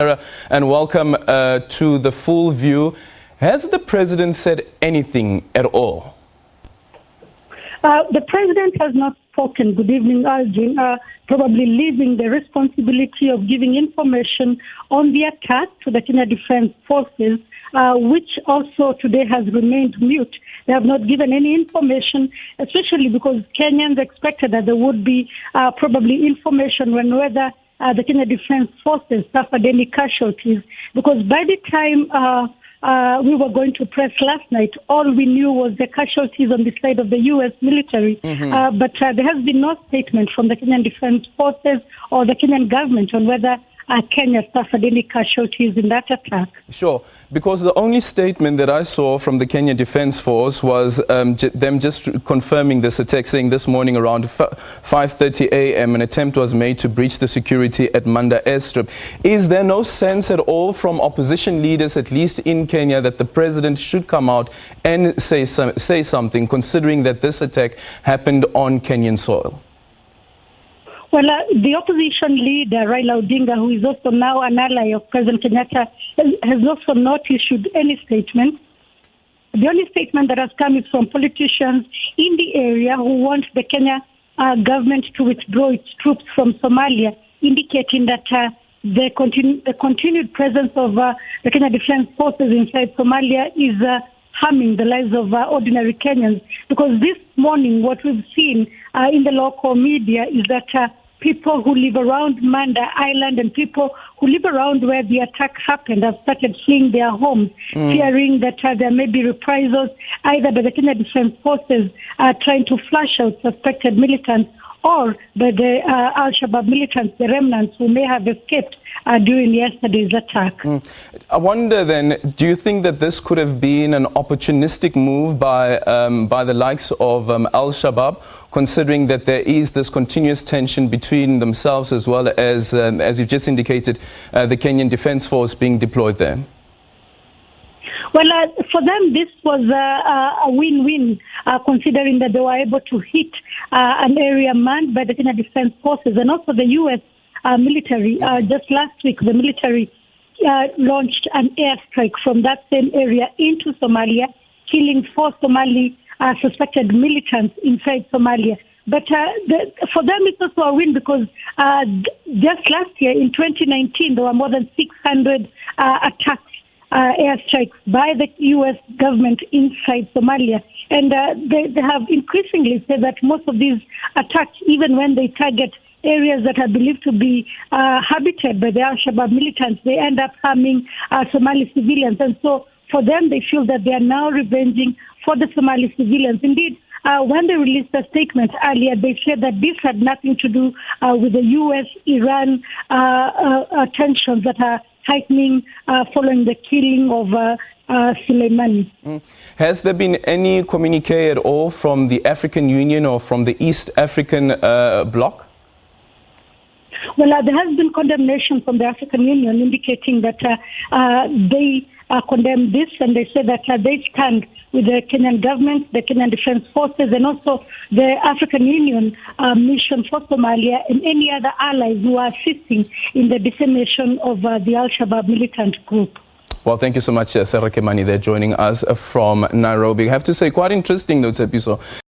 And welcome to The Full View. Has the president said anything at all? The president has not spoken. Good evening, Aldrin. Probably leaving the responsibility of giving information on the attack to the Kenya Defense Forces, which also today has remained mute. They have not given any information, especially because Kenyans expected that there would be probably information on whether the Kenya Defense Forces suffered any casualties. Because by the time we were going to press last night, all we knew was the casualties on the side of the US military. But there has been no statement from the Kenyan Defense Forces or the Kenyan government on whether Kenya suffered any casualties in that attack. Sure, because the only statement that I saw from the Kenya Defense Force was them just confirming this attack, saying this morning around 5:30 a.m. an attempt was made to breach the security at Manda airstrip. Is there no sense at all from opposition leaders, at least in Kenya, that the president should come out and say something, considering that this attack happened on Kenyan soil? Well, the opposition leader, Raila Odinga, who is also now an ally of President Kenyatta, has also not issued any statement. The only statement that has come is from politicians in the area who want the Kenya government to withdraw its troops from Somalia, indicating that the continued presence of the Kenya Defense Forces inside Somalia is harming the lives of ordinary Kenyans. Because this morning, what we've seen in the local media is that people who live around Manda Island and people who live around where the attack happened have started fleeing their homes, fearing that there may be reprisals either by the Kenya Defense Forces trying to flush out suspected militants or by the al-Shabab militants, the remnants who may have escaped during yesterday's attack. I wonder then, do you think that this could have been an opportunistic move by the likes of al-Shabab, considering that there is this continuous tension between themselves as well as you've just indicated, the Kenyan Defense Force being deployed there? Well, for them, this was a win-win, considering that they were able to hit an area manned by the Kenya Defense Forces and also the U.S. military. Just last week, the military launched an airstrike from that same area into Somalia, killing 4 Somali suspected militants inside Somalia. But for them, it's also a win because just last year, in 2019, there were more than 600 attacks, airstrikes by the U.S. government inside Somalia. And they have increasingly said that most of these attacks, even when they target areas that are believed to be habited by the al-Shabab militants, they end up harming Somali civilians. And so for them, they feel that they are now revenging for the Somali civilians. Indeed, when they released a statement earlier, they said that this had nothing to do with the U.S.-Iran tensions that are heightening following the killing of Soleimani. Has there been any communique at all from the African Union or from the East African bloc? Well, there has been condemnation from the African Union indicating that they condemn this, and they say that they stand with the Kenyan government, the Kenyan Defense Forces, and also the African Union mission for Somalia and any other allies who are assisting in the dissemination of the al-Shabab militant group. Well, thank you so much, Sarah Kimani, there joining us from Nairobi. I have to say, quite interesting, though, this episode.